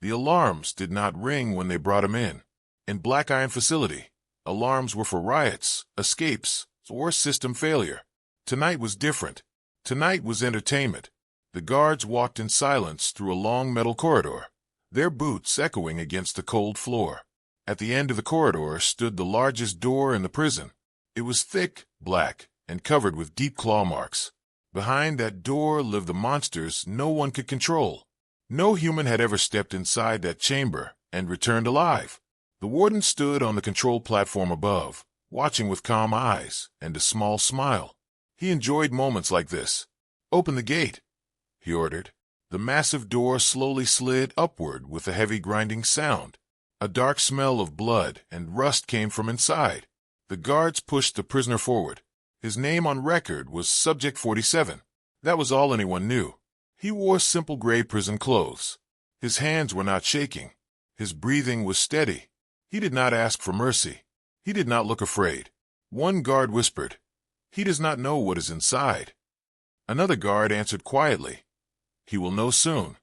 The alarms did not ring when they brought him in. In Black Iron Facility, alarms were for riots, escapes, or system failure. Tonight was different. Tonight was entertainment. The guards walked in silence through a long metal corridor, their boots echoing against the cold floor. At the end of the corridor stood the largest door in the prison. It was thick, black, and covered with deep claw marks. Behind that door lived the monsters no one could control. No human had ever stepped inside that chamber and returned alive. The warden stood on the control platform above, watching with calm eyes and a small smile. He enjoyed moments like this. "Open the gate," he ordered. The massive door slowly slid upward with a heavy grinding sound. A dark smell of blood and rust came from inside. The guards pushed the prisoner forward. His name on record was Subject 47. That was all anyone knew. He wore simple gray prison clothes. His hands were not shaking. His breathing was steady. He did not ask for mercy. He did not look afraid. One guard whispered, "He does not know what is inside." Another guard answered quietly, "He will know soon."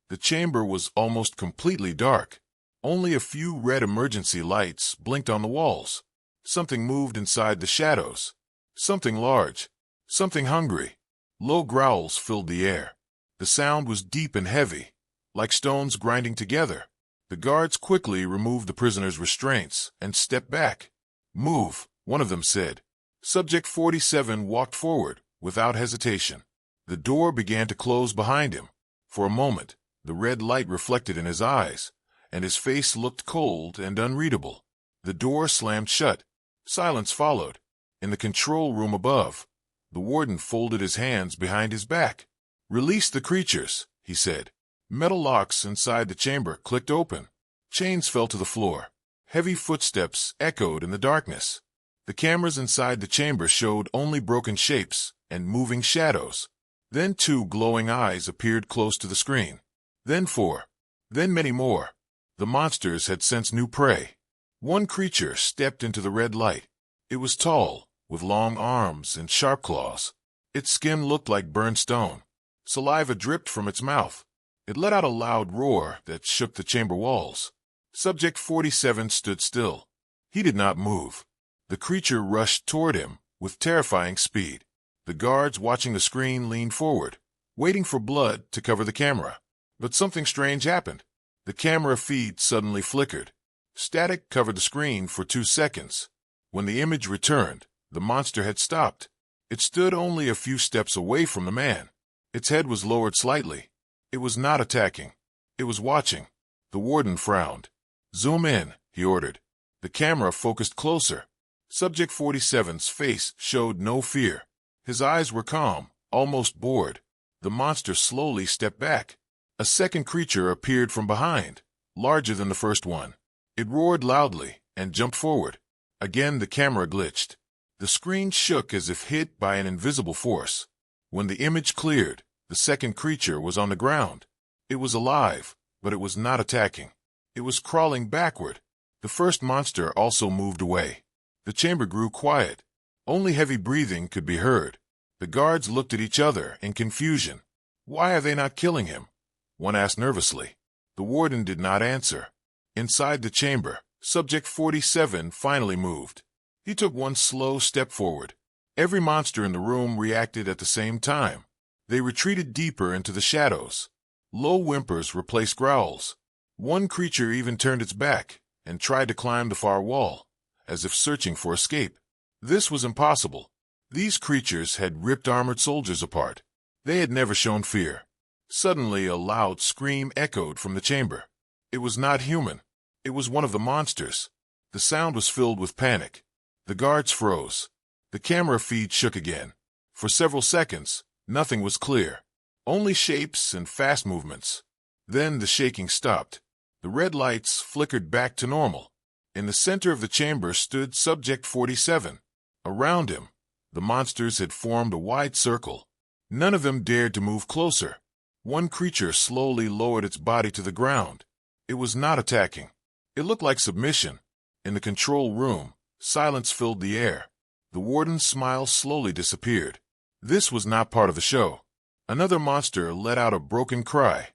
The chamber was almost completely dark. Only a few red emergency lights blinked on the walls. Something moved inside the shadows. Something large. Something hungry. Low growls filled the air. The sound was deep and heavy, like stones grinding together. The guards quickly removed the prisoner's restraints and stepped back. "Move," one of them said. Subject 47 walked forward without hesitation. The door began to close behind him. For a moment, the red light reflected in his eyes, and his face looked cold and unreadable. The door slammed shut. Silence followed. In the control room above, the warden folded his hands behind his back. "Release the creatures," he said. Metal locks inside the chamber clicked open. Chains fell to the floor. Heavy footsteps echoed in the darkness. The cameras inside the chamber showed only broken shapes and moving shadows. Then 2 glowing eyes appeared close to the screen. Then 4. Then many more. The monsters had sensed new prey. One creature stepped into the red light. It was tall, with long arms and sharp claws. Its skin looked like burned stone. Saliva dripped from its mouth. It let out a loud roar that shook the chamber walls. Subject 47 stood still. He did not move. The creature rushed toward him with terrifying speed. The guards watching the screen leaned forward, waiting for blood to cover the camera. But something strange happened. The camera feed suddenly flickered. Static covered the screen for 2 seconds. When the image returned, the monster had stopped. It stood only a few steps away from the man. Its head was lowered slightly. It was not attacking. It was watching. The warden frowned. "Zoom in," he ordered. The camera focused closer. Subject 47's face showed no fear. His eyes were calm, almost bored. The monster slowly stepped back. A second creature appeared from behind, larger than the first one. It roared loudly and jumped forward. Again the camera glitched. The screen shook as if hit by an invisible force. When the image cleared, the second creature was on the ground. It was alive, but it was not attacking. It was crawling backward. The first monster also moved away. The chamber grew quiet. Only heavy breathing could be heard. The guards looked at each other in confusion. "Why are they not killing him?" one asked nervously. The warden did not answer. Inside the chamber, Subject 47 finally moved. He took one slow step forward. Every monster in the room reacted at the same time. They retreated deeper into the shadows. Low whimpers replaced growls. One creature even turned its back and tried to climb the far wall, as if searching for escape. This was impossible. These creatures had ripped armored soldiers apart. They had never shown fear. Suddenly, a loud scream echoed from the chamber. It was not human. It was one of the monsters. The sound was filled with panic. The guards froze. The camera feed shook again. For several seconds, nothing was clear. Only shapes and fast movements. Then the shaking stopped. The red lights flickered back to normal. In the center of the chamber stood Subject 47. Around him, the monsters had formed a wide circle. None of them dared to move closer. One creature slowly lowered its body to the ground. It was not attacking. It looked like submission. In the control room, silence filled the air. The warden's smile slowly disappeared. This was not part of the show. Another monster let out a broken cry,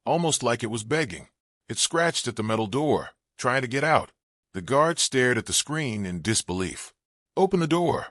almost like it was begging. It scratched at the metal door, trying to get out. The guards stared at the screen in disbelief. "Open the door,"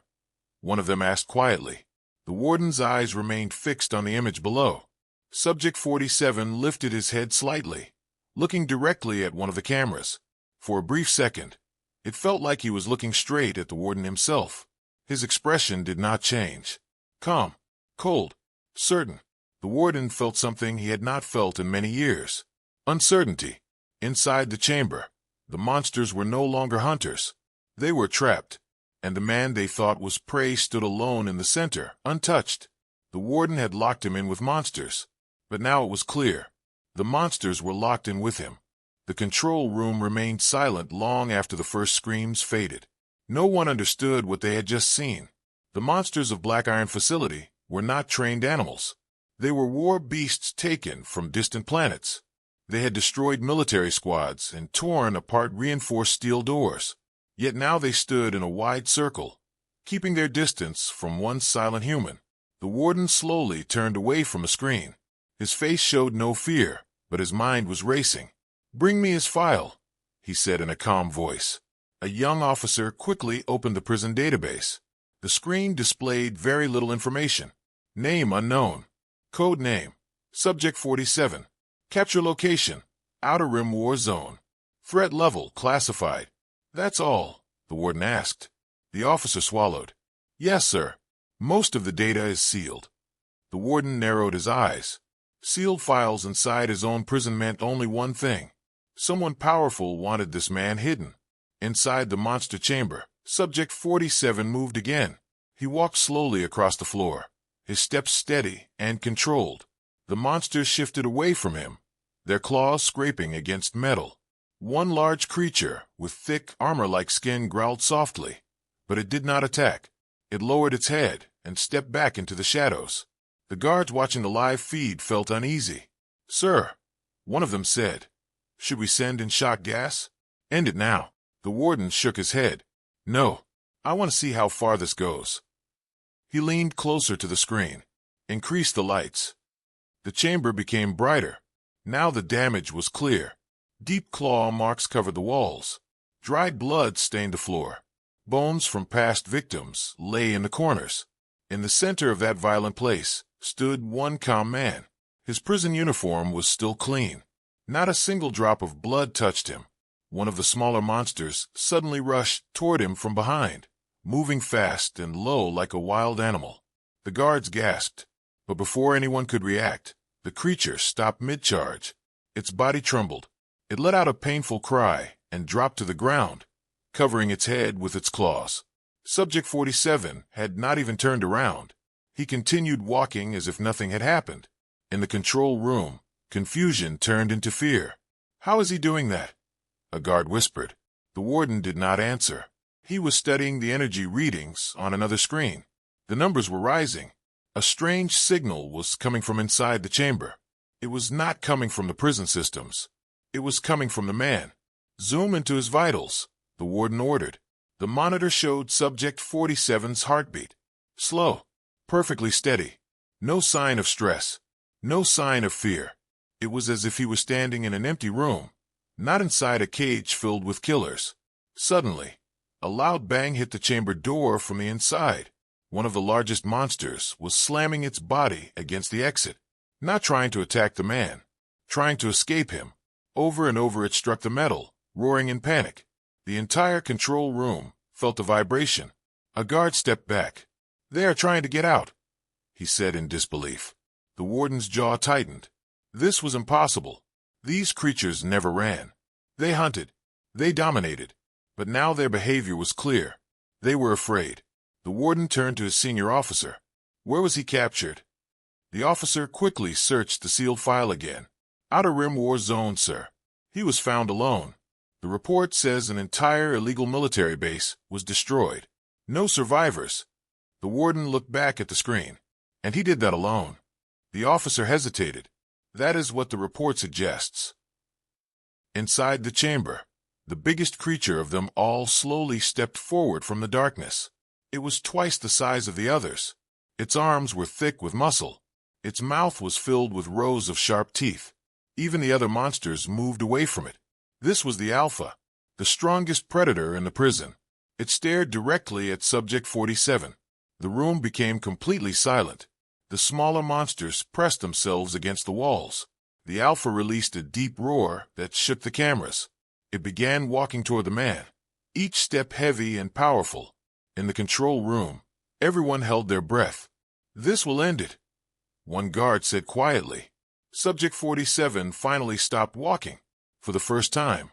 one of them asked quietly. The warden's eyes remained fixed on the image below. Subject 47 lifted his head slightly, looking directly at one of the cameras. For a brief second, it felt like he was looking straight at the warden himself. His expression did not change. Calm, cold, certain. The warden felt something he had not felt in many years. Uncertainty. Inside the chamber, the monsters were no longer hunters. They were trapped, and the man they thought was prey stood alone in the center, untouched. The warden had locked him in with monsters, but now it was clear. The monsters were locked in with him. The control room remained silent long after the first screams faded. No one understood what they had just seen. The monsters of Black Iron Facility were not trained animals. They were war beasts taken from distant planets. They had destroyed military squads and torn apart reinforced steel doors. Yet now they stood in a wide circle, keeping their distance from one silent human. The warden slowly turned away from the screen. His face showed no fear, but his mind was racing. "Bring me his file," he said in a calm voice. A young officer quickly opened the prison database. The screen displayed very little information. Name unknown. Code name. Subject 47. Capture location. Outer Rim War Zone. Threat level classified. "That's all?" the warden asked. The officer swallowed. "Yes, sir. Most of the data is sealed." The warden narrowed his eyes. Sealed files inside his own prison meant only one thing. Someone powerful wanted this man hidden. Inside the monster chamber, Subject 47 moved again. He walked slowly across the floor, his steps steady and controlled. The monsters shifted away from him, their claws scraping against metal. One large creature with thick, armor-like skin growled softly, but it did not attack. It lowered its head and stepped back into the shadows. The guards watching the live feed felt uneasy. "Sir," one of them said, "should we send in shock gas? End it now." The warden shook his head. "No, I want to see how far this goes." He leaned closer to the screen, increased the lights. The chamber became brighter. Now the damage was clear. Deep claw marks covered the walls. Dried blood stained the floor. Bones from past victims lay in the corners. In the center of that violent place stood one calm man. His prison uniform was still clean. Not a single drop of blood touched him. One of the smaller monsters suddenly rushed toward him from behind, moving fast and low like a wild animal. The guards gasped, but before anyone could react, the creature stopped mid-charge. Its body trembled. It let out a painful cry and dropped to the ground, covering its head with its claws. Subject 47 had not even turned around. He continued walking as if nothing had happened. In the control room, confusion turned into fear. "How is he doing that?" a guard whispered. The warden did not answer. He was studying the energy readings on another screen. The numbers were rising. A strange signal was coming from inside the chamber. It was not coming from the prison systems. It was coming from the man. "Zoom into his vitals," the warden ordered. The monitor showed Subject 47's heartbeat. Slow, perfectly steady. No sign of stress. No sign of fear. It was as if he was standing in an empty room, not inside a cage filled with killers. Suddenly, a loud bang hit the chamber door from the inside. One of the largest monsters was slamming its body against the exit, not trying to attack the man, trying to escape him. Over and over it struck the metal, roaring in panic. The entire control room felt a vibration. A guard stepped back. "They are trying to get out," he said in disbelief. The warden's jaw tightened. This was impossible. These creatures never ran. They hunted. They dominated. But now their behavior was clear. They were afraid. The warden turned to his senior officer. "Where was he captured?" The officer quickly searched the sealed file again. "Outer Rim War Zone, sir. He was found alone. The report says an entire illegal military base was destroyed. No survivors." The warden looked back at the screen. "And he did that alone." The officer hesitated. "That is what the report suggests." Inside the chamber, the biggest creature of them all slowly stepped forward from the darkness. It was twice the size of the others. Its arms were thick with muscle. Its mouth was filled with rows of sharp teeth. Even the other monsters moved away from it. This was the Alpha, the strongest predator in the prison. It stared directly at Subject 47. The room became completely silent. The smaller monsters pressed themselves against the walls. The Alpha released a deep roar that shook the cameras. It began walking toward the man, each step heavy and powerful. In the control room, everyone held their breath. "This will end it," one guard said quietly. Subject 47 finally stopped walking. For the first time,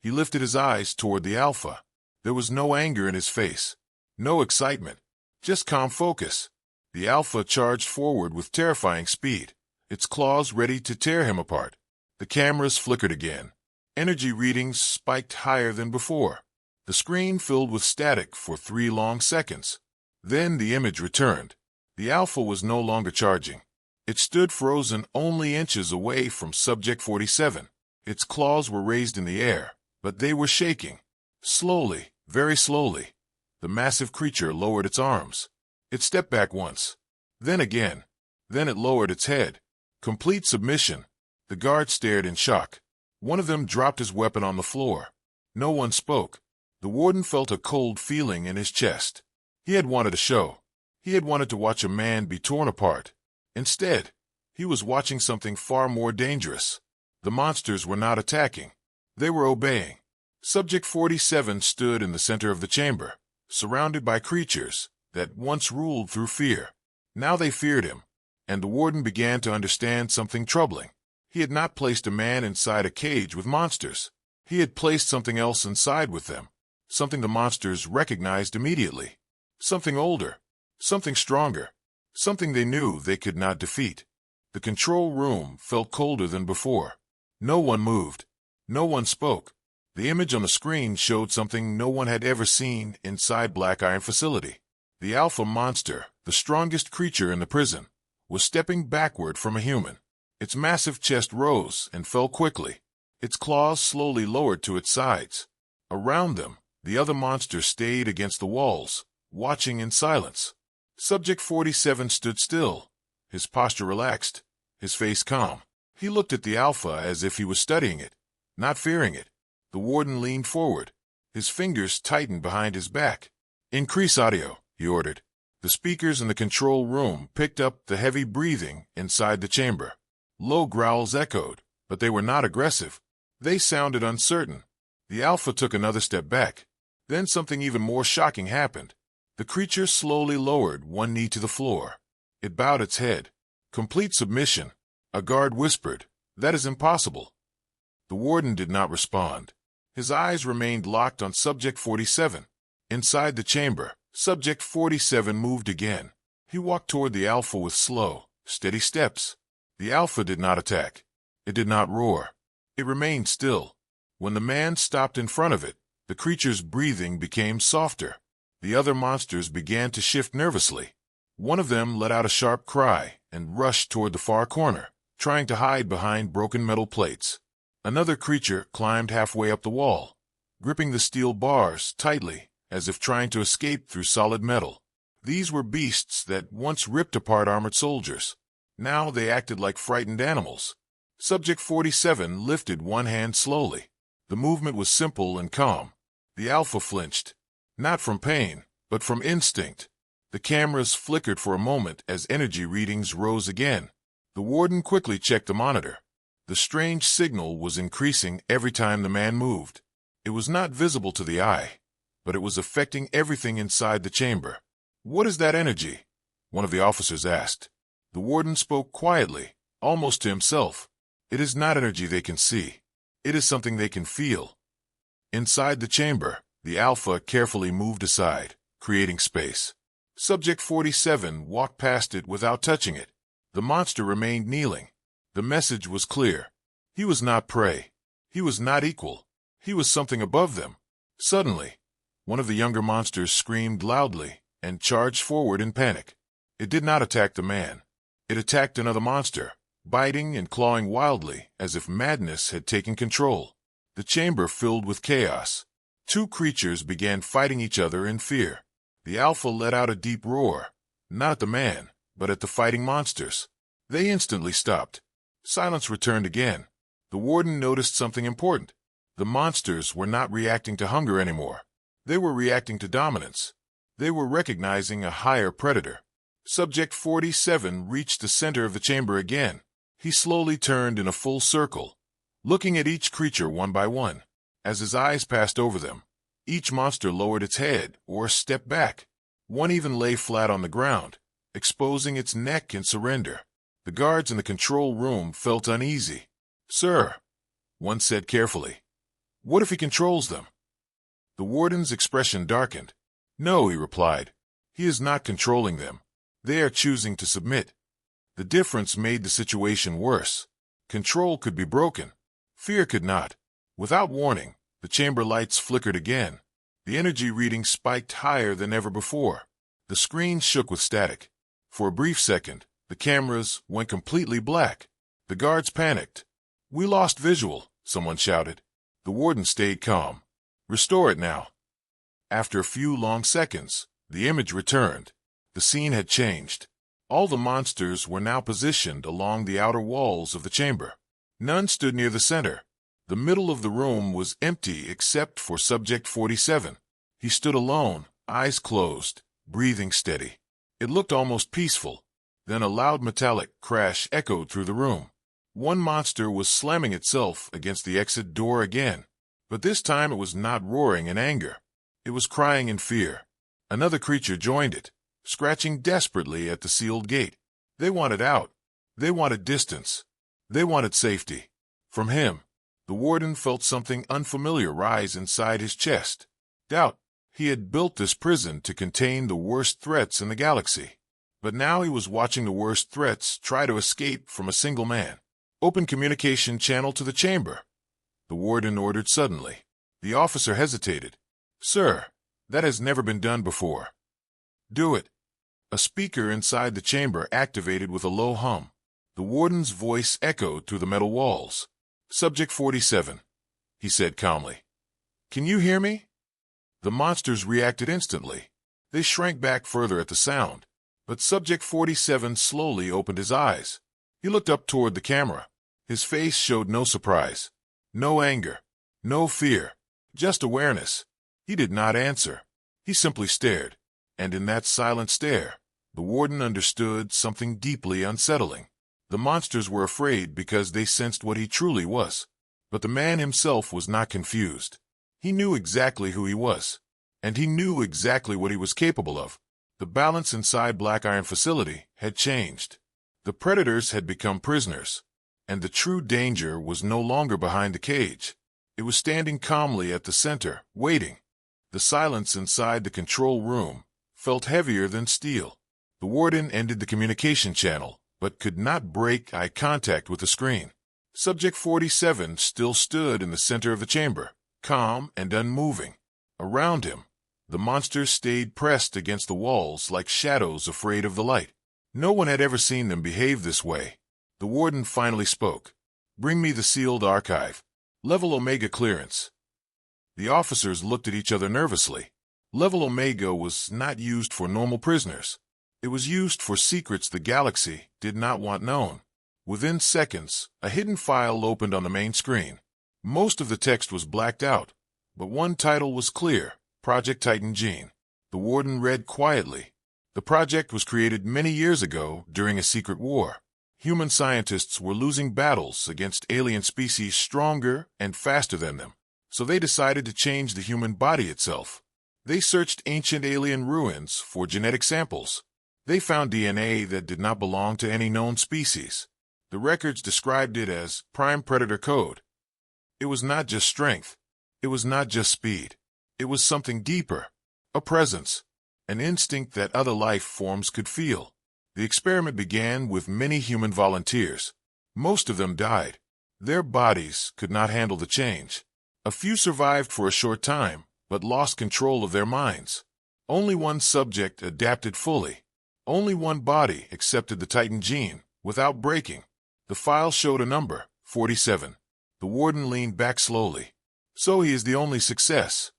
he lifted his eyes toward the Alpha. There was no anger in his face, no excitement, just calm focus. The Alpha charged forward with terrifying speed, its claws ready to tear him apart. The cameras flickered again. Energy readings spiked higher than before. The screen filled with static for 3 long seconds. Then the image returned. The Alpha was no longer charging. It stood frozen only inches away from Subject 47. Its claws were raised in the air, but they were shaking. Slowly, very slowly, the massive creature lowered its arms. It stepped back once, then again. Then it lowered its head. Complete submission. The guards stared in shock. One of them dropped his weapon on the floor. No one spoke. The warden felt a cold feeling in his chest. He had wanted a show. He had wanted to watch a man be torn apart. Instead, he was watching something far more dangerous. The monsters were not attacking. They were obeying. Subject 47 stood in the center of the chamber, surrounded by creatures that once ruled through fear. Now they feared him, and the warden began to understand something troubling. He had not placed a man inside a cage with monsters. He had placed something else inside with them, something the monsters recognized immediately. Something older, something stronger, something they knew they could not defeat. The control room felt colder than before. No one moved. No one spoke. The image on the screen showed something no one had ever seen inside Black Iron Facility. The Alpha monster, the strongest creature in the prison, was stepping backward from a human. Its massive chest rose and fell quickly. Its claws slowly lowered to its sides. Around them, the other monsters stayed against the walls, watching in silence. Subject 47 stood still, his posture relaxed, his face calm. He looked at the Alpha as if he was studying it, not fearing it. The warden leaned forward. His fingers tightened behind his back. "Increase audio," he ordered. The speakers in the control room picked up the heavy breathing inside the chamber. Low growls echoed, but they were not aggressive. They sounded uncertain. The Alpha took another step back. Then something even more shocking happened. The creature slowly lowered one knee to the floor. It bowed its head. Complete submission. A guard whispered, "That is impossible." The warden did not respond. His eyes remained locked on Subject 47. Inside the chamber, Subject 47 moved again. He walked toward the Alpha with slow, steady steps. The Alpha did not attack. It did not roar. It remained still. When the man stopped in front of it, the creature's breathing became softer. The other monsters began to shift nervously. One of them let out a sharp cry and rushed toward the far corner, trying to hide behind broken metal plates. Another creature climbed halfway up the wall, gripping the steel bars tightly, as if trying to escape through solid metal. These were beasts that once ripped apart armored soldiers. Now they acted like frightened animals. Subject 47 lifted one hand slowly. The movement was simple and calm. The Alpha flinched, not from pain, but from instinct. The cameras flickered for a moment as energy readings rose again. The warden quickly checked the monitor. The strange signal was increasing every time the man moved. It was not visible to the eye, but it was affecting everything inside the chamber. "What is that energy?" one of the officers asked. The warden spoke quietly, almost to himself. "It is not energy they can see. It is something they can feel." Inside the chamber, the Alpha carefully moved aside, creating space. Subject 47 walked past it without touching it. The monster remained kneeling. The message was clear. He was not prey. He was not equal. He was something above them. Suddenly, one of the younger monsters screamed loudly and charged forward in panic. It did not attack the man. It attacked another monster, biting and clawing wildly as if madness had taken control. The chamber filled with chaos. Two creatures began fighting each other in fear. The Alpha let out a deep roar, not at the man, but at the fighting monsters. They instantly stopped. Silence returned again. The warden noticed something important. The monsters were not reacting to hunger anymore. They were reacting to dominance. They were recognizing a higher predator. Subject 47 reached the center of the chamber again. He slowly turned in a full circle, looking at each creature one by one. As his eyes passed over them, each monster lowered its head or stepped back. One even lay flat on the ground, exposing its neck in surrender. The guards in the control room felt uneasy. "Sir," one said carefully, "what if he controls them?" The warden's expression darkened. "No," he replied. "He is not controlling them. They are choosing to submit." The difference made the situation worse. Control could be broken. Fear could not. Without warning, the chamber lights flickered again. The energy reading spiked higher than ever before. The screen shook with static. For a brief second, the cameras went completely black. The guards panicked. "We lost visual," someone shouted. The warden stayed calm. "Restore it now." After a few long seconds, the image returned. The scene had changed. All the monsters were now positioned along the outer walls of the chamber. None stood near the center. The middle of the room was empty except for Subject 47. He stood alone, eyes closed, breathing steady. It looked almost peaceful. Then a loud metallic crash echoed through the room. One monster was slamming itself against the exit door again. But this time it was not roaring in anger. It was crying in fear. Another creature joined it, scratching desperately at the sealed gate. They wanted out. They wanted distance. They wanted safety. From him, the warden felt something unfamiliar rise inside his chest. Doubt. He had built this prison to contain the worst threats in the galaxy. But now he was watching the worst threats try to escape from a single man. "Open communication channel to the chamber," the warden ordered suddenly. The officer hesitated. "Sir, that has never been done before." "Do it." A speaker inside the chamber activated with a low hum. The warden's voice echoed through the metal walls. "Subject 47, he said calmly. "Can you hear me?" The monsters reacted instantly. They shrank back further at the sound. But Subject 47 slowly opened his eyes. He looked up toward the camera. His face showed no surprise, no anger, no fear, just awareness. He did not answer. He simply stared. And in that silent stare, the warden understood something deeply unsettling. The monsters were afraid because they sensed what he truly was. But the man himself was not confused. He knew exactly who he was. And he knew exactly what he was capable of. The balance inside Black Iron Facility had changed. The predators had become prisoners. And the true danger was no longer behind the cage. It was standing calmly at the center, waiting. The silence inside the control room felt heavier than steel. The warden ended the communication channel, but could not break eye contact with the screen. Subject 47 still stood in the center of the chamber, calm and unmoving. Around him, the monsters stayed pressed against the walls like shadows afraid of the light. No one had ever seen them behave this way. The warden finally spoke. "Bring me the sealed archive. Level Omega clearance." The officers looked at each other nervously. Level Omega was not used for normal prisoners. It was used for secrets the galaxy did not want known. Within seconds, a hidden file opened on the main screen. Most of the text was blacked out, but one title was clear: Project Titan Gene. The warden read quietly. The project was created many years ago during a secret war. Human scientists were losing battles against alien species stronger and faster than them, so they decided to change the human body itself. They searched ancient alien ruins for genetic samples. They found DNA that did not belong to any known species. The records described it as Prime Predator Code. It was not just strength. It was not just speed. It was something deeper. A presence. An instinct that other life forms could feel. The experiment began with many human volunteers. Most of them died. Their bodies could not handle the change. A few survived for a short time, but lost control of their minds. Only one subject adapted fully. Only one body accepted the Titan gene without breaking. The file showed a number, 47. The warden leaned back slowly. "So he is the only success,"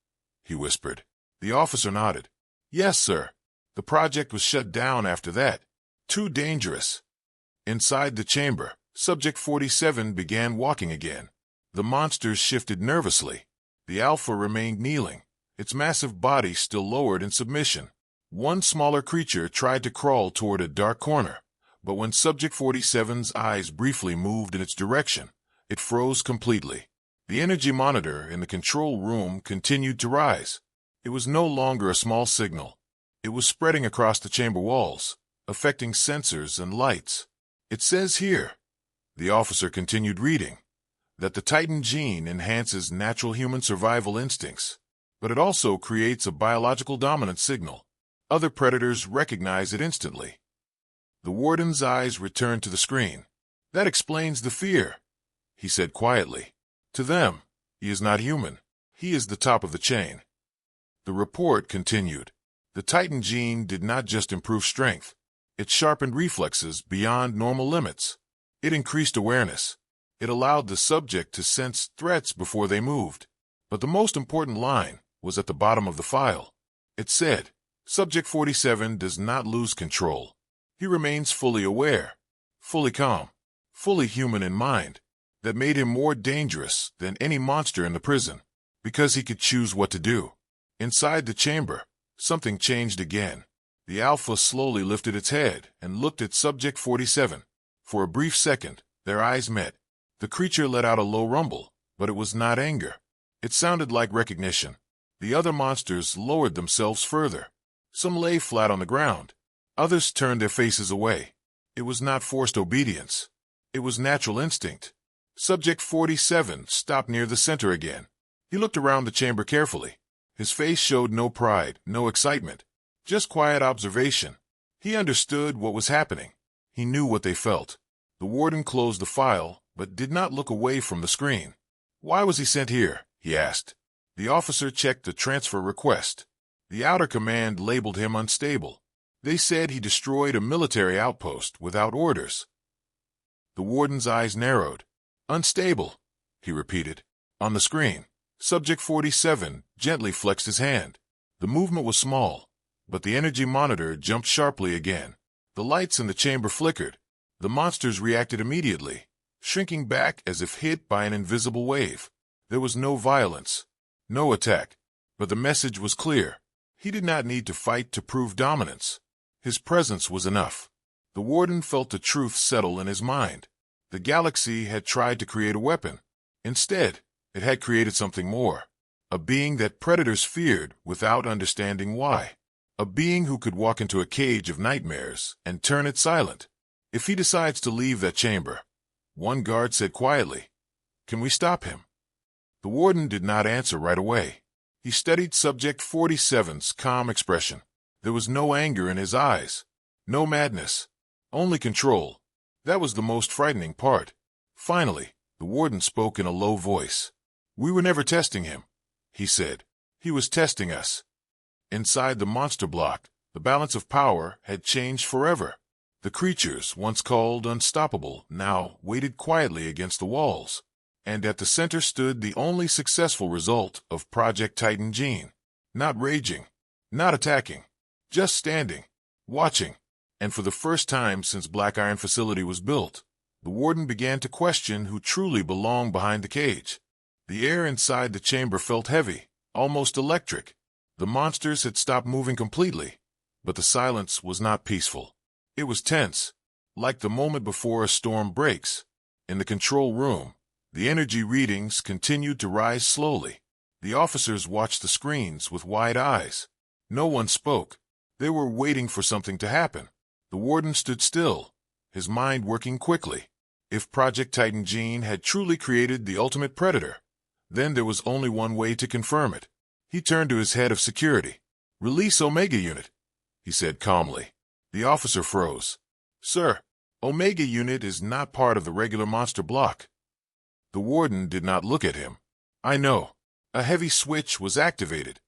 he whispered. The officer nodded. "Yes, sir. The project was shut down after that. Too dangerous." Inside the chamber, Subject 47 began walking again. The monsters shifted nervously. The Alpha remained kneeling, its massive body still lowered in submission. One smaller creature tried to crawl toward a dark corner, but when Subject 47's eyes briefly moved in its direction, it froze completely. The energy monitor in the control room continued to rise. It was no longer a small signal. It was spreading across the chamber walls, affecting sensors and lights. It says here, the officer continued reading, that the Titan gene enhances natural human survival instincts, but it also creates a biological dominance signal. Other predators recognize it instantly. The Warden's eyes returned to the screen. That explains the fear, he said quietly. To them, he is not human. He is the top of the chain. The report continued. The Titan gene did not just improve strength. It sharpened reflexes beyond normal limits. It increased awareness. It allowed the subject to sense threats before they moved. But the most important line was at the bottom of the file. It said, Subject 47 does not lose control. He remains fully aware, fully calm, fully human in mind. That made him more dangerous than any monster in the prison, because he could choose what to do. Inside the chamber, something changed again. The Alpha slowly lifted its head and looked at Subject 47. For a brief second, their eyes met. The creature let out a low rumble, but it was not anger. It sounded like recognition. The other monsters lowered themselves further. Some lay flat on the ground. Others turned their faces away. It was not forced obedience. It was natural instinct. Subject 47 stopped near the center again. He looked around the chamber carefully. His face showed no pride, no excitement, just quiet observation. He understood what was happening. He knew what they felt. The Warden closed the file, but did not look away from the screen. Why was he sent here? He asked. The officer checked the transfer request. The outer command labeled him unstable. They said he destroyed a military outpost without orders. The Warden's eyes narrowed. Unstable, he repeated. On the screen, Subject 47 gently flexed his hand. The movement was small, but the energy monitor jumped sharply again. The lights in the chamber flickered. The monsters reacted immediately, shrinking back as if hit by an invisible wave. There was no violence, no attack, but the message was clear. He did not need to fight to prove dominance. His presence was enough. The Warden felt the truth settle in his mind. The galaxy had tried to create a weapon. Instead, it had created something more. A being that predators feared without understanding why. A being who could walk into a cage of nightmares and turn it silent. If he decides to leave that chamber, one guard said quietly, "Can we stop him?" The Warden did not answer right away. He studied Subject 47's calm expression. There was no anger in his eyes, no madness, only control. That was the most frightening part. Finally, the Warden spoke in a low voice. "We were never testing him," he said. "He was testing us." Inside the monster block, the balance of power had changed forever. The creatures, once called unstoppable, now waited quietly against the walls. And at the center stood the only successful result of Project Titan Gene. Not raging, not attacking, just standing, watching. And for the first time since Black Iron Facility was built, the Warden began to question who truly belonged behind the cage. The air inside the chamber felt heavy, almost electric. The monsters had stopped moving completely, but the silence was not peaceful. It was tense, like the moment before a storm breaks. In the control room, the energy readings continued to rise slowly. The officers watched the screens with wide eyes. No one spoke. They were waiting for something to happen. The Warden stood still, his mind working quickly. If Project Titan Gene had truly created the ultimate predator, then there was only one way to confirm it. He turned to his head of security. "Release Omega Unit," he said calmly. The officer froze. "Sir, Omega Unit is not part of the regular monster block." The Warden did not look at him. "I know." A heavy switch was activated.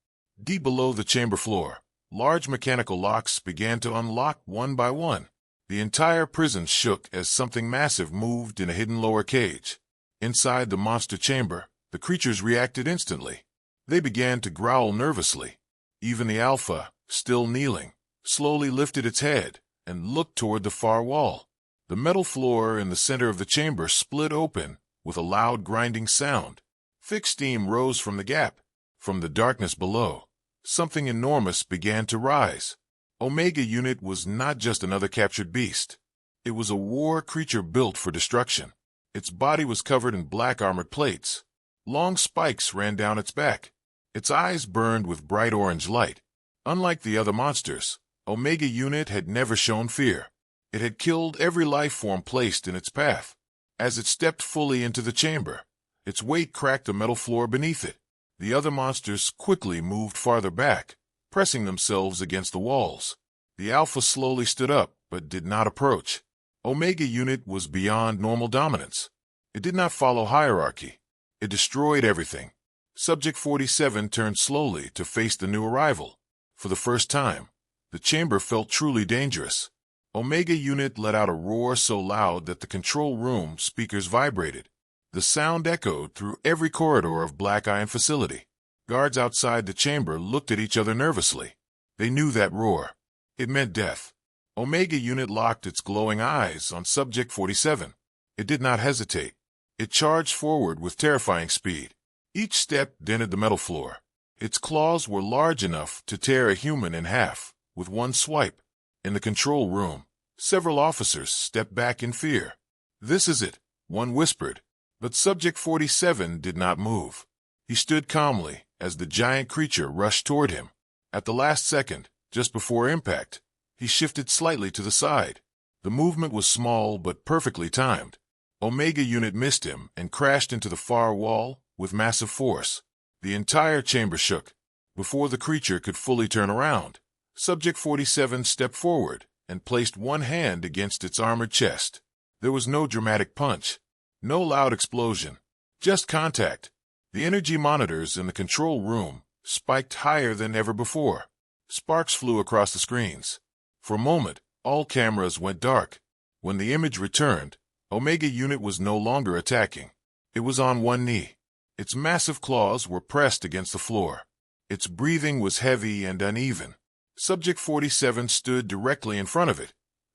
Deep below the chamber floor, large mechanical locks began to unlock one by one. The entire prison shook as something massive moved in a hidden lower cage. Inside the monster chamber, the creatures reacted instantly. They began to growl nervously. Even the Alpha, still kneeling, slowly lifted its head and looked toward the far wall. The metal floor in the center of the chamber split open with a loud grinding sound. Thick steam rose from the gap. From the darkness below, something enormous began to rise. Omega Unit was not just another captured beast. It was a war creature built for destruction. Its body was covered in black armored plates. Long spikes ran down its back. Its eyes burned with bright orange light. Unlike the other monsters, Omega Unit had never shown fear. It had killed every life form placed in its path. As it stepped fully into the chamber, its weight cracked the metal floor beneath it. The other monsters quickly moved farther back, pressing themselves against the walls. The Alpha slowly stood up, but did not approach. Omega Unit was beyond normal dominance. It did not follow hierarchy. It destroyed everything. Subject 47 turned slowly to face the new arrival. For the first time, the chamber felt truly dangerous. Omega Unit let out a roar so loud that the control room speakers vibrated. The sound echoed through every corridor of Black Iron facility. Guards outside the chamber looked at each other nervously. They knew that roar. It meant death. Omega Unit locked its glowing eyes on Subject 47. It did not hesitate. It charged forward with terrifying speed. Each step dented the metal floor. Its claws were large enough to tear a human in half with one swipe. In the control room, several officers stepped back in fear. "This is it," one whispered. But Subject 47 did not move. He stood calmly as the giant creature rushed toward him. At the last second, just before impact, he shifted slightly to the side. The movement was small but perfectly timed. Omega Unit missed him and crashed into the far wall with massive force. The entire chamber shook. Before the creature could fully turn around, Subject 47 stepped forward and placed one hand against its armored chest. There was no dramatic punch. No loud explosion, just contact. The energy monitors in the control room spiked higher than ever before. Sparks flew across the screens. For a moment, all cameras went dark. When the image returned, Omega Unit was no longer attacking. It was on one knee. Its massive claws were pressed against the floor. Its breathing was heavy and uneven. Subject 47 stood directly in front of it,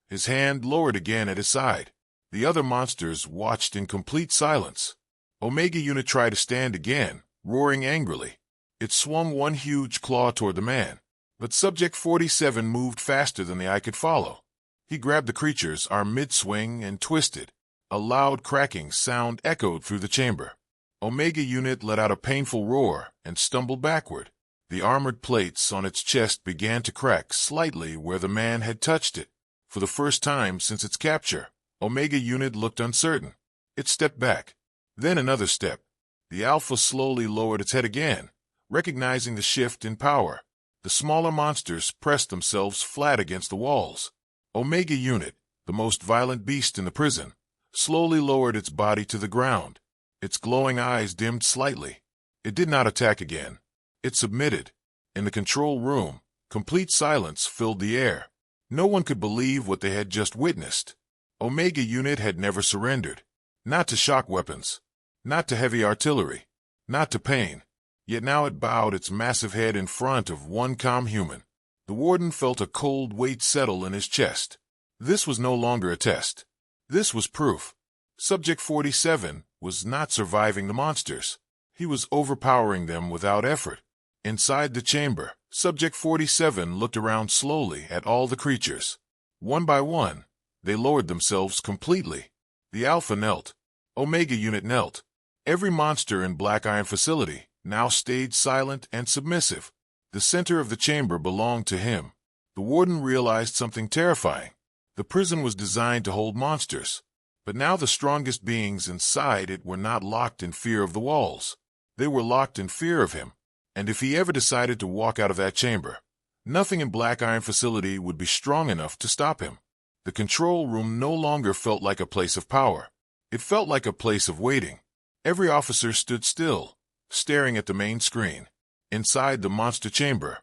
his hand lowered again at his side. The other monsters watched in complete silence. Omega Unit tried to stand again, roaring angrily. It swung one huge claw toward the man, but Subject 47 moved faster than the eye could follow. He grabbed the creature's arm mid-swing and twisted. A loud cracking sound echoed through the chamber. Omega Unit let out a painful roar and stumbled backward. The armored plates on its chest began to crack slightly where the man had touched it. For the first time since its capture, Omega Unit looked uncertain. It stepped back. Then another step. The Alpha slowly lowered its head again, recognizing the shift in power. The smaller monsters pressed themselves flat against the walls. Omega Unit, the most violent beast in the prison, slowly lowered its body to the ground. Its glowing eyes dimmed slightly. It did not attack again. It submitted. In the control room, complete silence filled the air. No one could believe what they had just witnessed. Omega Unit had never surrendered. Not to shock weapons. Not to heavy artillery. Not to pain. Yet now it bowed its massive head in front of one calm human. The Warden felt a cold weight settle in his chest. This was no longer a test. This was proof. Subject 47 was not surviving the monsters. He was overpowering them without effort. Inside the chamber, Subject 47 looked around slowly at all the creatures. One by one, they lowered themselves completely. The Alpha knelt. Omega Unit knelt. Every monster in Black Iron facility now stayed silent and submissive. The center of the chamber belonged to him. The Warden realized something terrifying. The prison was designed to hold monsters, but now the strongest beings inside it were not locked in fear of the walls. They were locked in fear of him. And if he ever decided to walk out of that chamber, nothing in Black Iron facility would be strong enough to stop him. The control room no longer felt like a place of power. It felt like a place of waiting. Every officer stood still, staring at the main screen. Inside the monster chamber,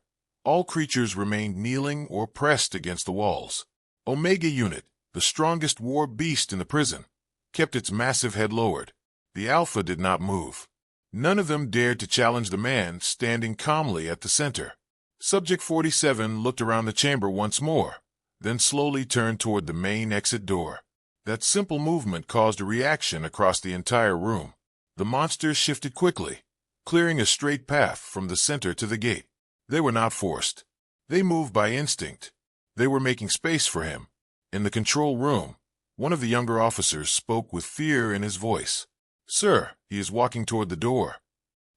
all creatures remained kneeling or pressed against the walls. Omega Unit, the strongest war beast in the prison, kept its massive head lowered. The Alpha did not move. None of them dared to challenge the man standing calmly at the center. Subject 47 looked around the chamber once more, then slowly turned toward the main exit door. That simple movement caused a reaction across the entire room. The monsters shifted quickly, clearing a straight path from the center to the gate. They were not forced. They moved by instinct. They were making space for him. In the control room, one of the younger officers spoke with fear in his voice. "Sir, he is walking toward the door."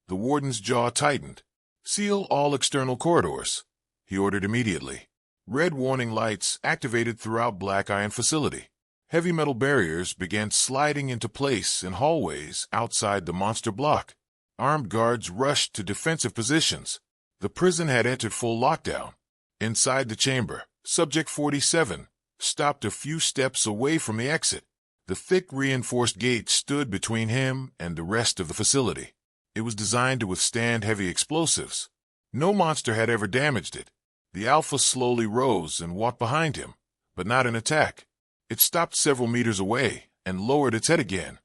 The warden's jaw tightened. "Seal all external corridors," he ordered immediately. Red warning lights activated throughout Black Iron facility. Heavy metal barriers began sliding into place in hallways outside the monster block. Armed guards rushed to defensive positions. The prison had entered full lockdown. Inside the chamber, Subject 47 stopped a few steps away from the exit. The thick reinforced gate stood between him and the rest of the facility. It was designed to withstand heavy explosives. No monster had ever damaged it. The Alpha slowly rose and walked behind him, but not in attack. It stopped several meters away and lowered its head again,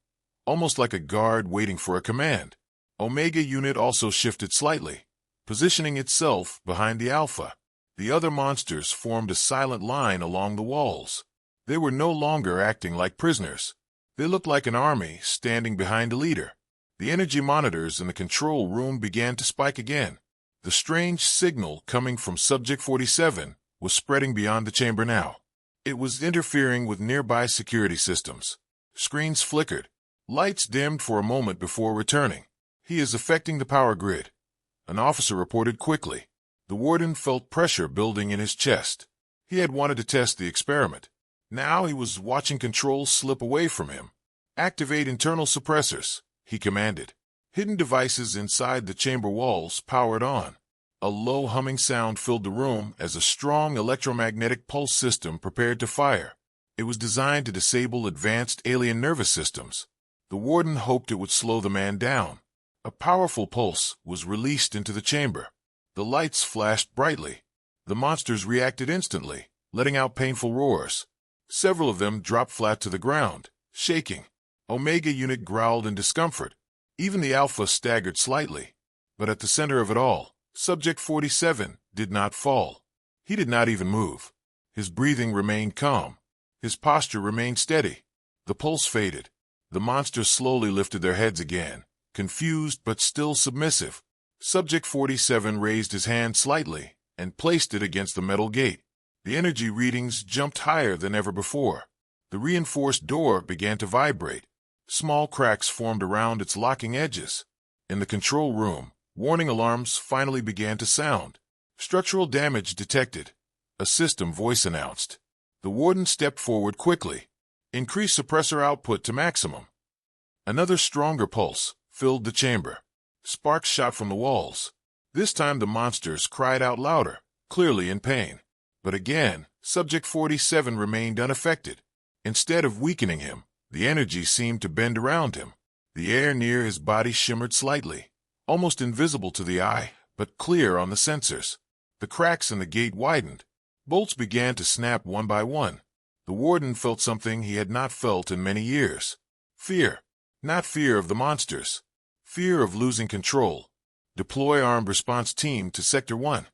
almost like a guard waiting for a command. Omega unit also shifted slightly, positioning itself behind the Alpha. The other monsters formed a silent line along the walls. They were no longer acting like prisoners. They looked like an army standing behind a leader. The energy monitors in the control room began to spike again. The strange signal coming from Subject 47 was spreading beyond the chamber now. It was interfering with nearby security systems. Screens flickered. Lights dimmed for a moment before returning. "He is affecting the power grid," an officer reported quickly. The warden felt pressure building in his chest. He had wanted to test the experiment. Now he was watching control slip away from him. "Activate internal suppressors," he commanded. Hidden devices inside the chamber walls powered on. A low humming sound filled the room as a strong electromagnetic pulse system prepared to fire. It was designed to disable advanced alien nervous systems. The warden hoped it would slow the man down. A powerful pulse was released into the chamber. The lights flashed brightly. The monsters reacted instantly, letting out painful roars. Several of them dropped flat to the ground, shaking. Omega unit growled in discomfort. Even the Alpha staggered slightly. But at the center of it all, Subject 47 did not fall. He did not even move. His breathing remained calm. His posture remained steady. The pulse faded. The monsters slowly lifted their heads again, confused but still submissive. Subject 47 raised his hand slightly and placed it against the metal gate. The energy readings jumped higher than ever before. The reinforced door began to vibrate. Small cracks formed around its locking edges. In the control room, warning alarms finally began to sound. "Structural damage detected," a system voice announced. The warden stepped forward quickly. "Increase suppressor output to maximum." Another stronger pulse filled the chamber. Sparks shot from the walls. This time the monsters cried out louder, clearly in pain. But again, Subject 47 remained unaffected. Instead of weakening him, the energy seemed to bend around him. The air near his body shimmered slightly, almost invisible to the eye, but clear on the sensors. The cracks in the gate widened. Bolts began to snap one by one. The warden felt something he had not felt in many years. Fear. Not fear of the monsters. Fear of losing control. "Deploy armed response team to Sector 1,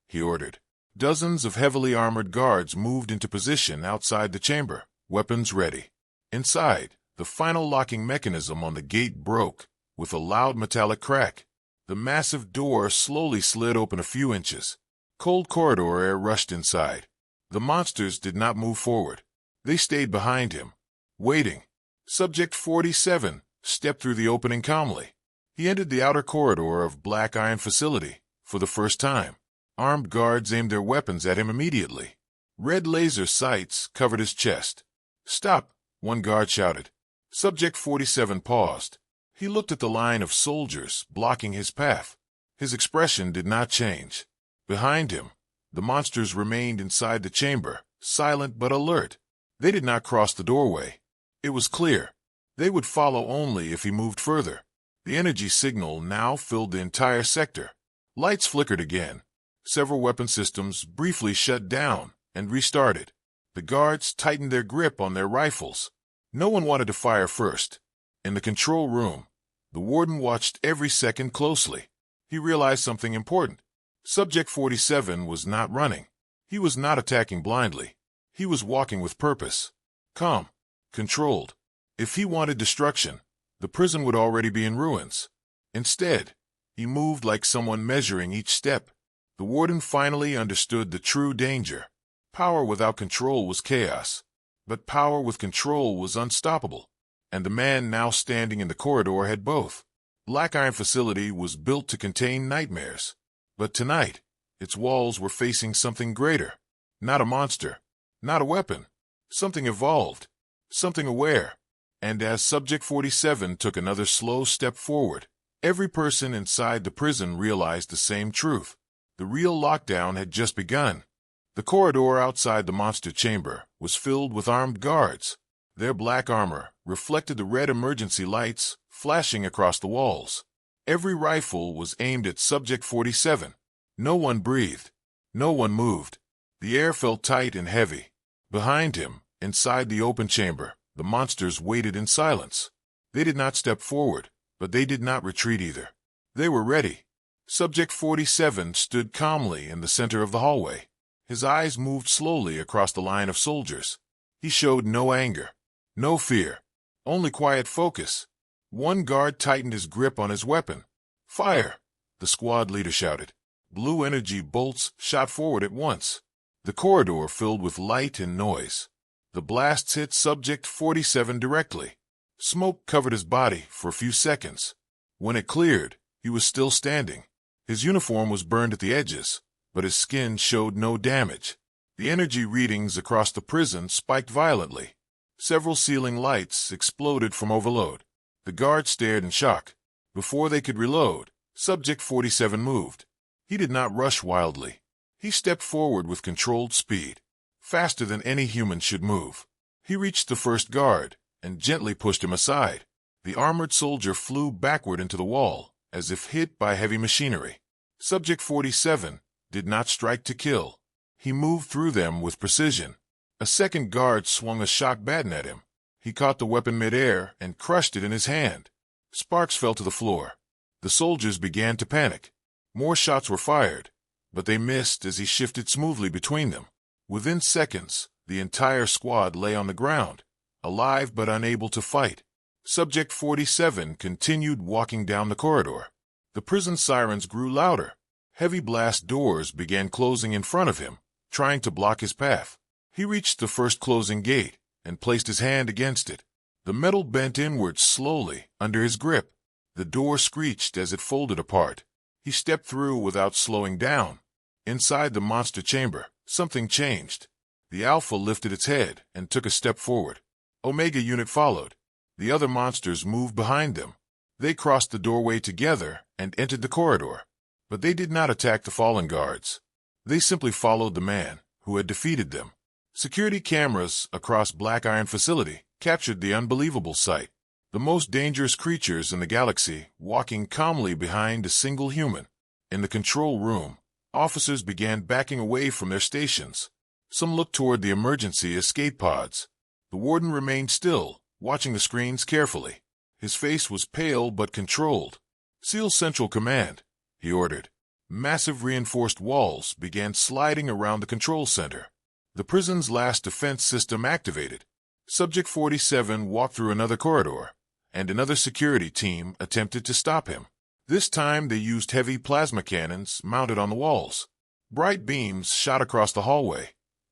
he ordered. Dozens of heavily armored guards moved into position outside the chamber, weapons ready. Inside, the final locking mechanism on the gate broke, with a loud metallic crack. The massive door slowly slid open a few inches. Cold corridor air rushed inside. The monsters did not move forward. They stayed behind him, waiting. Subject 47 stepped through the opening calmly. He entered the outer corridor of Black Iron facility for the first time. Armed guards aimed their weapons at him immediately. Red laser sights covered his chest. "Stop," one guard shouted. Subject 47 paused. He looked at the line of soldiers blocking his path. His expression did not change. Behind him, the monsters remained inside the chamber, silent but alert. They did not cross the doorway. It was clear. They would follow only if he moved further. The energy signal now filled the entire sector. Lights flickered again. Several weapon systems briefly shut down and restarted. The guards tightened their grip on their rifles. No one wanted to fire first. In the control room, the warden watched every second closely. He realized something important. Subject 47 was not running. He was not attacking blindly. He was walking with purpose. Calm, controlled. If he wanted destruction, the prison would already be in ruins. Instead, he moved like someone measuring each step. The warden finally understood the true danger. Power without control was chaos, but power with control was unstoppable. And the man now standing in the corridor had both. Black Iron Facility was built to contain nightmares. But tonight, its walls were facing something greater. Not a monster, not a weapon. Something evolved, something aware. And as Subject 47 took another slow step forward, every person inside the prison realized the same truth. The real lockdown had just begun. The corridor outside the monster chamber was filled with armed guards. Their black armor reflected the red emergency lights flashing across the walls. Every rifle was aimed at Subject 47. No one breathed. No one moved. The air felt tight and heavy. Behind him, inside the open chamber, the monsters waited in silence. They did not step forward, but they did not retreat either. They were ready. Subject 47 stood calmly in the center of the hallway. His eyes moved slowly across the line of soldiers. He showed no anger, no fear, only quiet focus. One guard tightened his grip on his weapon. "Fire!" the squad leader shouted. Blue energy bolts shot forward at once. The corridor filled with light and noise. The blasts hit Subject 47 directly. Smoke covered his body for a few seconds. When it cleared, he was still standing. His uniform was burned at the edges, but his skin showed no damage. The energy readings across the prison spiked violently. Several ceiling lights exploded from overload. The guards stared in shock. Before they could reload, Subject 47 moved. He did not rush wildly. He stepped forward with controlled speed, faster than any human should move. He reached the first guard and gently pushed him aside. The armored soldier flew backward into the wall, as if hit by heavy machinery. Subject 47 did not strike to kill. He moved through them with precision. A second guard swung a shock baton at him. He caught the weapon midair and crushed it in his hand. Sparks fell to the floor. The soldiers began to panic. More shots were fired, but they missed as he shifted smoothly between them. Within seconds, the entire squad lay on the ground, alive but unable to fight. Subject 47 continued walking down the corridor. The prison sirens grew louder. Heavy blast doors began closing in front of him, trying to block his path. He reached the first closing gate and placed his hand against it. The metal bent inward slowly under his grip. The door screeched as it folded apart. He stepped through without slowing down. Inside the monster chamber, something changed. The Alpha lifted its head and took a step forward. Omega Unit followed. The other monsters moved behind them. They crossed the doorway together and entered the corridor. But they did not attack the fallen guards. They simply followed the man who had defeated them. Security cameras across Black Iron Facility captured the unbelievable sight. The most dangerous creatures in the galaxy walking calmly behind a single human. In the control room, officers began backing away from their stations. Some looked toward the emergency escape pods. The warden remained still, watching the screens carefully. His face was pale but controlled. "Seal Central Command," he ordered. Massive reinforced walls began sliding around the control center. The prison's last defense system activated. Subject 47 walked through another corridor, and another security team attempted to stop him. This time they used heavy plasma cannons mounted on the walls. Bright beams shot across the hallway,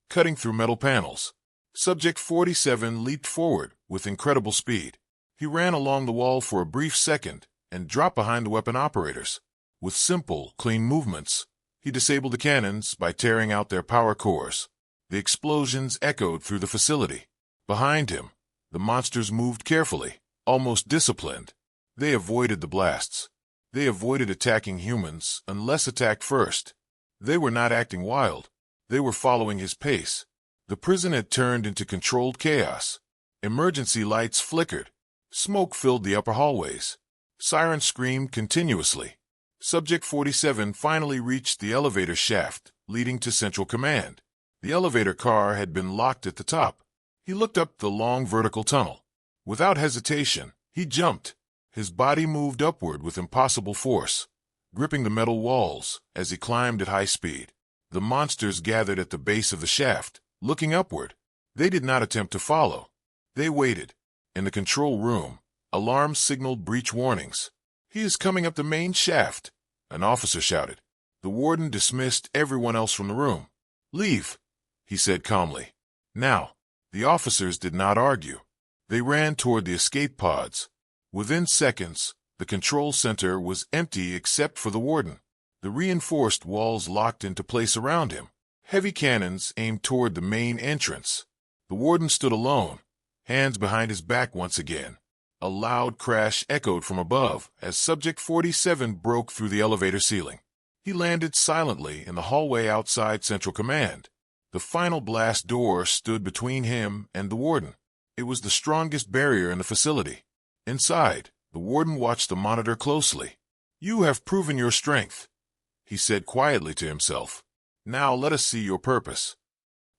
cutting through metal panels. Subject 47 leaped forward with incredible speed. He ran along the wall for a brief second and dropped behind the weapon operators. With simple, clean movements, he disabled the cannons by tearing out their power cores. The explosions echoed through the facility. Behind him, the monsters moved carefully, almost disciplined. They avoided the blasts. They avoided attacking humans unless attacked first. They were not acting wild. They were following his pace. The prison had turned into controlled chaos. Emergency lights flickered. Smoke filled the upper hallways. Sirens screamed continuously. Subject 47 finally reached the elevator shaft leading to Central Command. The elevator car had been locked at the top. He looked up the long vertical tunnel. Without hesitation, he jumped. His body moved upward with impossible force, gripping the metal walls as he climbed at high speed. The monsters gathered at the base of the shaft, looking upward. They did not attempt to follow. They waited. In the control room, alarms signaled breach warnings. "He is coming up the main shaft," an officer shouted. The warden dismissed everyone else from the room. "Leave," he said calmly. Now, the officers did not argue. They ran toward the escape pods. Within seconds, the control center was empty except for the warden. The reinforced walls locked into place around him. Heavy cannons aimed toward the main entrance. The warden stood alone, hands behind his back once again. A loud crash echoed from above as Subject 47 broke through the elevator ceiling. He landed silently in the hallway outside Central Command. The final blast door stood between him and the warden. It was the strongest barrier in the facility. Inside, the warden watched the monitor closely. "You have proven your strength," he said quietly to himself. "Now let us see your purpose."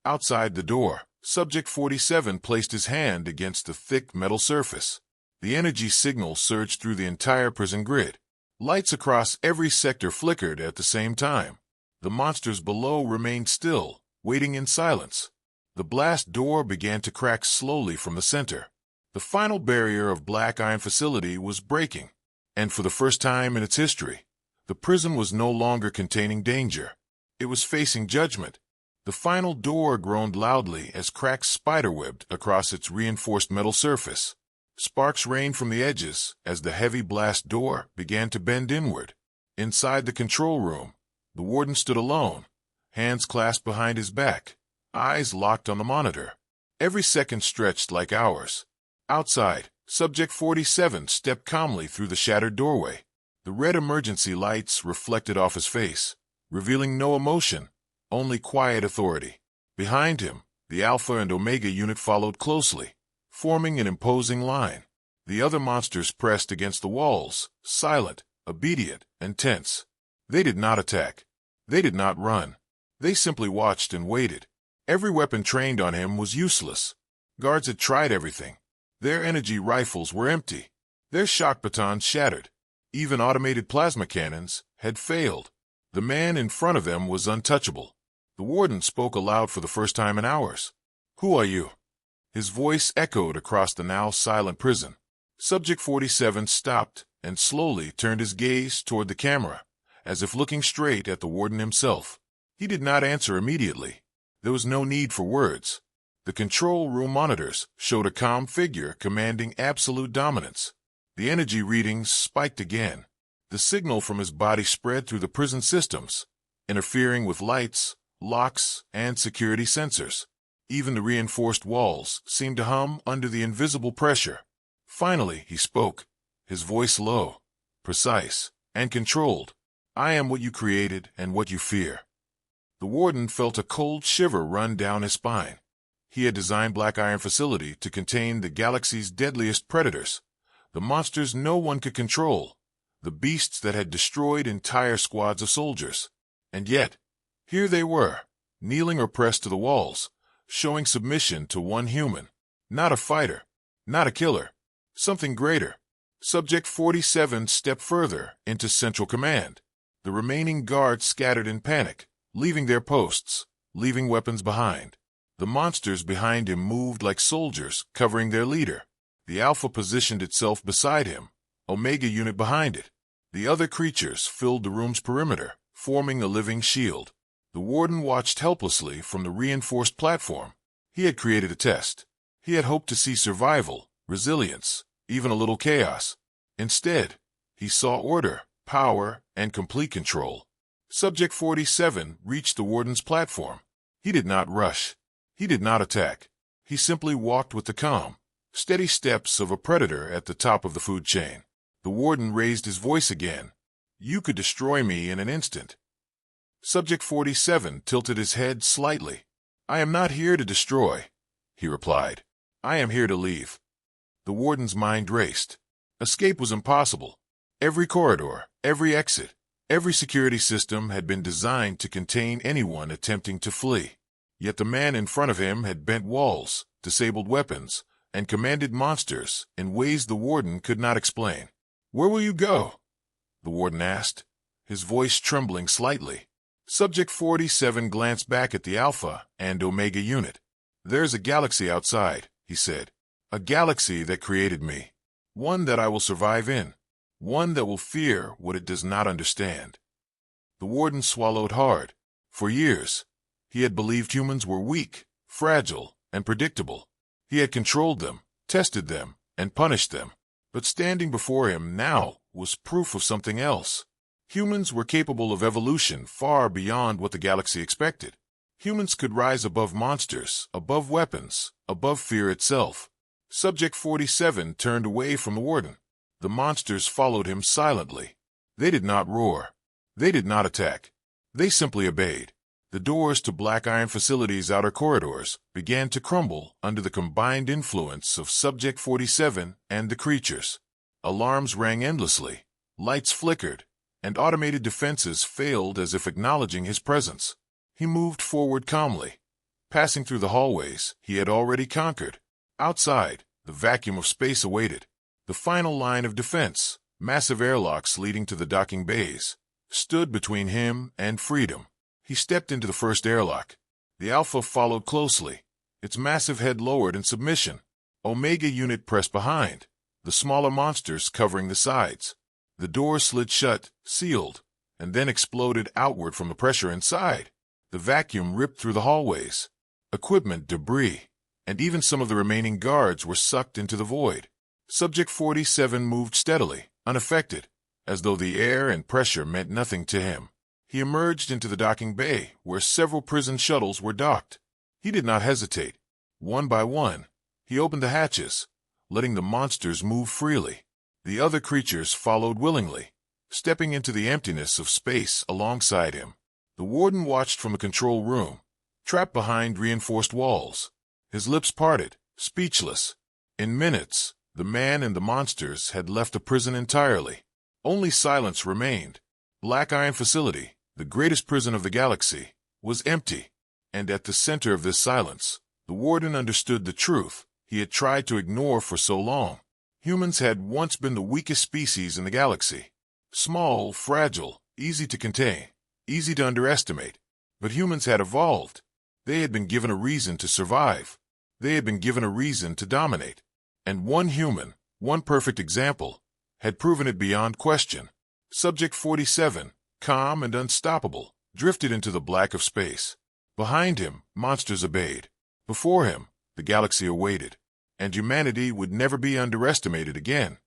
Outside the door, Subject 47 placed his hand against the thick metal surface. The energy signal surged through the entire prison grid. Lights across every sector flickered at the same time. The monsters below remained still, waiting in silence. The blast door began to crack slowly from the center. The final barrier of Black Iron Facility was breaking, and for the first time in its history, the prison was no longer containing danger. It was facing judgment. The final door groaned loudly as cracks spiderwebbed across its reinforced metal surface. Sparks rained from the edges as the heavy blast door began to bend inward. Inside the control room, the warden stood alone, hands clasped behind his back, eyes locked on the monitor. Every second stretched like hours. Outside, Subject 47 stepped calmly through the shattered doorway. The red emergency lights reflected off his face, revealing no emotion, only quiet authority. Behind him, the Alpha and Omega unit followed closely, forming an imposing line. The other monsters pressed against the walls, silent, obedient, and tense. They did not attack. They did not run. They simply watched and waited. Every weapon trained on him was useless. Guards had tried everything. Their energy rifles were empty. Their shock batons shattered. Even automated plasma cannons had failed. The man in front of them was untouchable. The warden spoke aloud for the first time in hours. "Who are you?" His voice echoed across the now silent prison. Subject 47 stopped and slowly turned his gaze toward the camera, as if looking straight at the warden himself. He did not answer immediately. There was no need for words. The control room monitors showed a calm figure commanding absolute dominance. The energy readings spiked again. The signal from his body spread through the prison systems, interfering with lights, locks, and security sensors. Even the reinforced walls seemed to hum under the invisible pressure. Finally, he spoke, his voice low, precise, and controlled. "I am what you created and what you fear." The warden felt a cold shiver run down his spine. He had designed Black Iron Facility to contain the galaxy's deadliest predators, the monsters no one could control, the beasts that had destroyed entire squads of soldiers. And yet, here they were, kneeling or pressed to the walls, showing submission to one human. Not a fighter, not a killer, something greater. Subject 47 stepped further into Central Command. The remaining guards scattered in panic, leaving their posts, leaving weapons behind. The monsters behind him moved like soldiers covering their leader. The Alpha positioned itself beside him, Omega unit behind it. The other creatures filled the room's perimeter, forming a living shield. The warden watched helplessly from the reinforced platform. He had created a test. He had hoped to see survival, resilience, even a little chaos. Instead, he saw order, power, and complete control. Subject 47 reached the warden's platform. He did not rush. He did not attack. He simply walked with the calm, steady steps of a predator at the top of the food chain. The warden raised his voice again. "You could destroy me in an instant." Subject 47 tilted his head slightly. "I am not here to destroy," he replied. "I am here to leave." The warden's mind raced. Escape was impossible. Every corridor, every exit, every security system had been designed to contain anyone attempting to flee. Yet the man in front of him had bent walls, disabled weapons, and commanded monsters in ways the warden could not explain. "Where will you go?" the warden asked, his voice trembling slightly. Subject 47 glanced back at the Alpha and Omega unit. "There's a galaxy outside," he said. A galaxy that created me. One that I will survive in. One that will fear what it does not understand. The Warden swallowed hard. For years, he had believed humans were weak, fragile, and predictable. He had controlled them, tested them, and punished them. But standing before him now was proof of something else. Humans were capable of evolution far beyond what the galaxy expected. Humans could rise above monsters, above weapons, above fear itself. Subject 47 turned away from the Warden. The monsters followed him silently. They did not roar. They did not attack. They simply obeyed. The doors to Black Iron Facility's outer corridors began to crumble under the combined influence of Subject 47 and the creatures. Alarms rang endlessly, lights flickered, and automated defenses failed as if acknowledging his presence. He moved forward calmly, passing through the hallways he had already conquered. Outside, the vacuum of space awaited. The final line of defense, massive airlocks leading to the docking bays, stood between him and freedom. He stepped into the first airlock. The Alpha followed closely, its massive head lowered in submission. Omega unit pressed behind, the smaller monsters covering the sides. The door slid shut, sealed, and then exploded outward from the pressure inside. The vacuum ripped through the hallways. Equipment, debris, and even some of the remaining guards were sucked into the void. Subject 47 moved steadily, unaffected, as though the air and pressure meant nothing to him. He emerged into the docking bay, where several prison shuttles were docked. He did not hesitate. One by one, he opened the hatches, letting the monsters move freely. The other creatures followed willingly, stepping into the emptiness of space alongside him. The Warden watched from the control room, trapped behind reinforced walls. His lips parted, speechless. In minutes, the man and the monsters had left the prison entirely. Only silence remained. Black Iron Facility, the greatest prison of the galaxy, was empty. And at the center of this silence, the Warden understood the truth he had tried to ignore for so long. Humans had once been the weakest species in the galaxy. Small, fragile, easy to contain, easy to underestimate. But humans had evolved. They had been given a reason to survive. They had been given a reason to dominate. And one human, one perfect example, had proven it beyond question. Subject 47, calm and unstoppable, drifted into the black of space. Behind him, monsters obeyed. Before him, the galaxy awaited. And humanity would never be underestimated again.